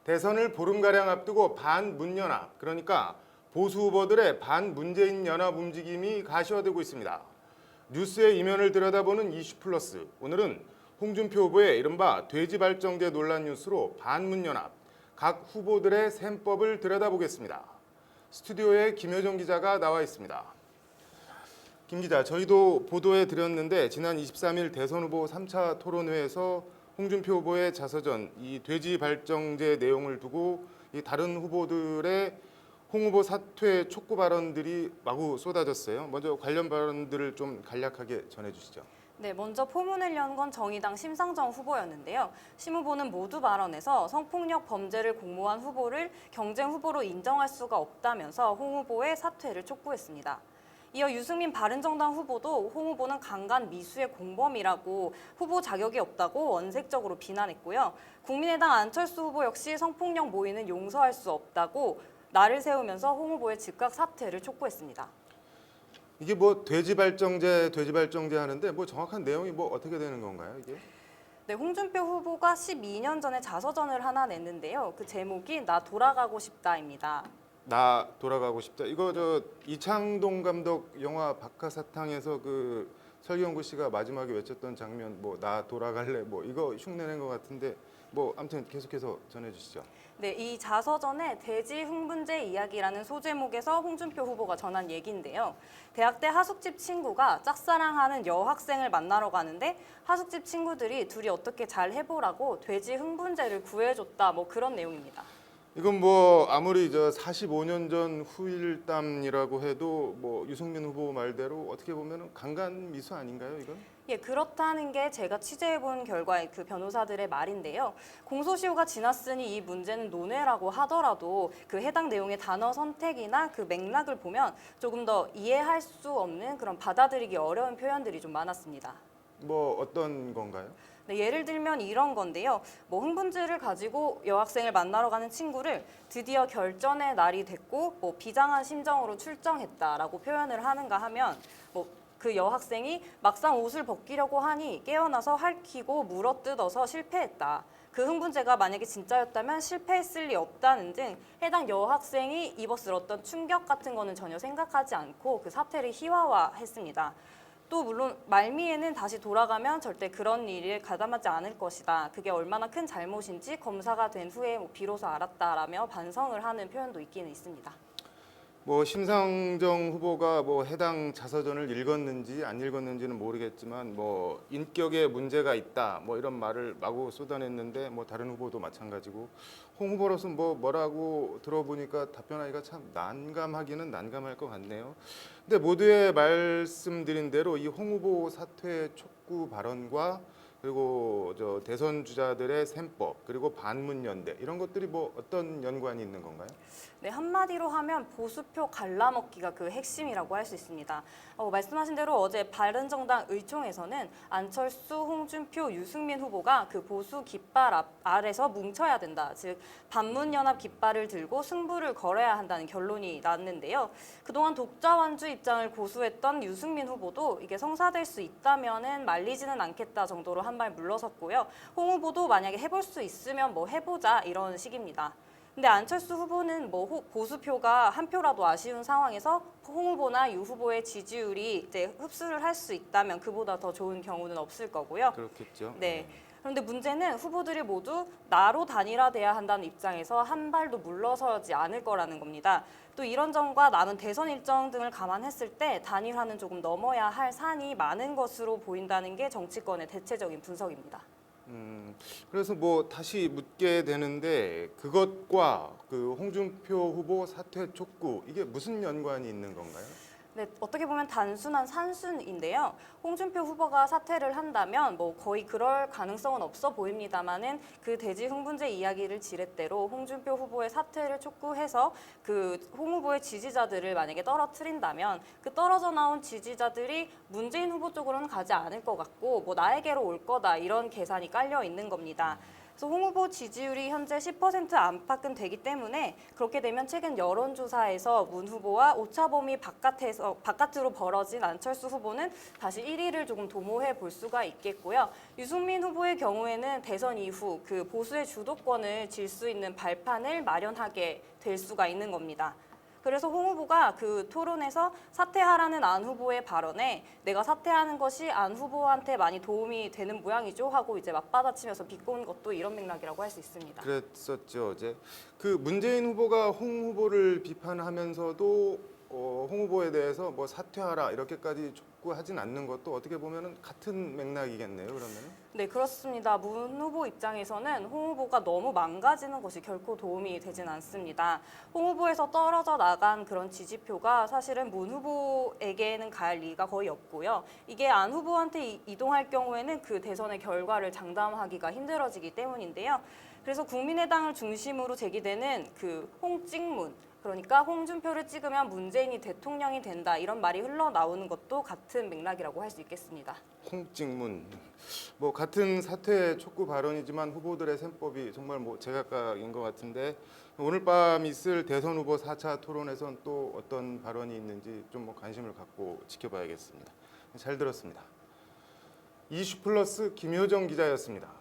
대선을 보름가량 앞두고 반문연합, 그러니까 보수 후보들의 반문재인 연합 움직임이 가시화되고 있습니다. 뉴스의 이면을 들여다보는 이슈 플러스. 오늘은 홍준표 후보의 이른바 돼지발정제 논란 뉴스로 반문연합, 각 후보들의 셈법을 들여다보겠습니다. 스튜디오에 김효정 기자가 나와 있습니다. 김 기자, 저희도 보도해 드렸는데 지난 23일 대선 후보 3차 토론회에서 홍준표 후보의 자서전 이 돼지 발정제 내용을 두고 이 다른 후보들의 홍 후보 사퇴 촉구 발언들이 마구 쏟아졌어요. 먼저 관련 발언들을 좀 간략하게 전해주시죠. 네, 먼저 포문을 연 건 정의당 심상정 후보였는데요. 심 후보는 모두 발언에서 성폭력 범죄를 공모한 후보를 경쟁 후보로 인정할 수가 없다면서 홍 후보의 사퇴를 촉구했습니다. 이어 유승민 바른정당 후보도 홍 후보는 강간 미수의 공범이라고 후보 자격이 없다고 원색적으로 비난했고요. 국민의당 안철수 후보 역시 성폭력 모의는 용서할 수 없다고 날을 세우면서 홍 후보의 즉각 사퇴를 촉구했습니다. 이게 뭐 돼지발정제 하는데 뭐 정확한 내용이 뭐 어떻게 되는 건가요, 이게? 네, 홍준표 후보가 12년 전에 자서전을 하나 냈는데요. 그 제목이 나 돌아가고 싶다입니다. 나 돌아가고 싶다. 이거 저 이창동 감독 영화 박하사탕에서 그 설경구 씨가 마지막에 외쳤던 장면 뭐 나 돌아갈래 뭐 이거 흉내낸 것 같은데 뭐 아무튼 계속해서 전해주시죠. 네, 이 자서전에 돼지 흥분제 이야기라는 소제목에서 홍준표 후보가 전한 얘기인데요. 대학 때 하숙집 친구가 짝사랑하는 여학생을 만나러 가는데 하숙집 친구들이 둘이 어떻게 잘 해보라고 돼지 흥분제를 구해줬다 뭐 그런 내용입니다. 이건 뭐 아무리 저 45년 전 후일담이라고 해도 뭐 유승민 후보 말대로 어떻게 보면은 강간 미수 아닌가요, 이건? 예, 그렇다는 게 제가 취재해본 결과의 그 변호사들의 말인데요. 공소시효가 지났으니 이 문제는 논외라고 하더라도 그 해당 내용의 단어 선택이나 그 맥락을 보면 조금 더 이해할 수 없는 그런 받아들이기 어려운 표현들이 좀 많았습니다. 뭐 어떤 건가요? 네, 예를 들면 이런 건데요. 뭐 흥분제를 가지고 여학생을 만나러 가는 친구를 드디어 결전의 날이 됐고 뭐 비장한 심정으로 출정했다라고 표현을 하는가 하면 뭐 그 여학생이 막상 옷을 벗기려고 하니 깨어나서 핥히고 물어뜯어서 실패했다. 그 흥분제가 만약에 진짜였다면 실패했을 리 없다는 등 해당 여학생이 입었을 어떤 충격 같은 거는 전혀 생각하지 않고 그 사태를 희화화했습니다. 또 물론 말미에는 다시 돌아가면 절대 그런 일을 가담하지 않을 것이다. 그게 얼마나 큰 잘못인지 검사가 된 후에 비로소 알았다라며 반성을 하는 표현도 있기는 있습니다. 뭐 심상정 후보가 뭐 해당 자서전을 읽었는지 안 읽었는지는 모르겠지만 뭐 인격에 문제가 있다 뭐 이런 말을 마구 쏟아냈는데 뭐 다른 후보도 마찬가지고 홍 후보로서 뭐라고 들어보니까 답변하기가 참 난감하기는 난감할 것 같네요. 근데 모두의 말씀드린 대로 이 홍 후보 사퇴 촉구 발언과 그리고 저 대선 주자들의 셈법 그리고 반문연대 이런 것들이 뭐 어떤 연관이 있는 건가요? 네, 한마디로 하면 보수표 갈라먹기가 그 핵심이라고 할 수 있습니다. 말씀하신 대로 어제 바른정당 의총에서는 안철수, 홍준표, 유승민 후보가 그 보수 깃발 아래서 뭉쳐야 된다. 즉 반문연합 깃발을 들고 승부를 걸어야 한다는 결론이 났는데요. 그동안 독자완주 입장을 고수했던 유승민 후보도 이게 성사될 수 있다면은 말리지는 않겠다 정도로 한 발 물러섰고요. 홍 후보도 만약에 해볼 수 있으면 뭐 해보자 이런 식입니다. 근데 안철수 후보는 뭐 보수표가 한 표라도 아쉬운 상황에서 홍 후보나 유 후보의 지지율이 이제 흡수를 할 수 있다면 그보다 더 좋은 경우는 없을 거고요. 그렇겠죠. 네. 그런데 문제는 후보들이 모두 나로 단일화돼야 한다는 입장에서 한 발도 물러서지 않을 거라는 겁니다. 또 이런 점과 남은 대선 일정 등을 감안했을 때 단일화는 조금 넘어야 할 산이 많은 것으로 보인다는 게 정치권의 대체적인 분석입니다. 그래서 뭐 다시 묻게 되는데 그것과 그 홍준표 후보 사퇴 촉구 이게 무슨 연관이 있는 건가요? 네, 어떻게 보면 단순한 산순인데요. 홍준표 후보가 사퇴를 한다면 뭐 거의 그럴 가능성은 없어 보입니다만은 그 돼지 흥분제 이야기를 지렛대로 홍준표 후보의 사퇴를 촉구해서 그 홍 후보의 지지자들을 만약에 떨어뜨린다면 그 떨어져 나온 지지자들이 문재인 후보 쪽으로는 가지 않을 것 같고 뭐 나에게로 올 거다 이런 계산이 깔려 있는 겁니다. 그래서 홍 후보 지지율이 현재 10% 안팎은 되기 때문에 그렇게 되면 최근 여론조사에서 문 후보와 오차범위 바깥으로 벌어진 안철수 후보는 다시 1위를 조금 도모해 볼 수가 있겠고요. 유승민 후보의 경우에는 대선 이후 그 보수의 주도권을 질 수 있는 발판을 마련하게 될 수가 있는 겁니다. 그래서 홍 후보가 그 토론에서 사퇴하라는 안 후보의 발언에 내가 사퇴하는 것이 안 후보한테 많이 도움이 되는 모양이죠 하고 이제 맞받아치면서 비꼬는 것도 이런 맥락이라고 할 수 있습니다. 그랬었죠 어제. 그 문재인 후보가 홍 후보를 비판하면서도 홍 후보에 대해서 뭐 사퇴하라 이렇게까지 촉구하진 않는 것도 어떻게 보면은 같은 맥락이겠네요. 그러면은. 네, 그렇습니다. 문 후보 입장에서는 홍 후보가 너무 망가지는 것이 결코 도움이 되진 않습니다. 홍 후보에서 떨어져 나간 그런 지지표가 사실은 문 후보에게는 갈 리가 거의 없고요. 이게 안 후보한테 이동할 경우에는 그 대선의 결과를 장담하기가 힘들어지기 때문인데요. 그래서 국민의당을 중심으로 제기되는 그 홍찍문, 그러니까 홍준표를 찍으면 문재인이 대통령이 된다 이런 말이 흘러나오는 것도 같은 맥락이라고 할 수 있겠습니다. 홍찍문 뭐 같은 사퇴 촉구 발언이지만 후보들의 셈법이 정말 뭐 제각각인 것 같은데 오늘 밤 있을 대선 후보 4차 토론에선 또 어떤 발언이 있는지 좀 뭐 관심을 갖고 지켜봐야겠습니다. 잘 들었습니다. 이슈플러스 김효정 기자였습니다.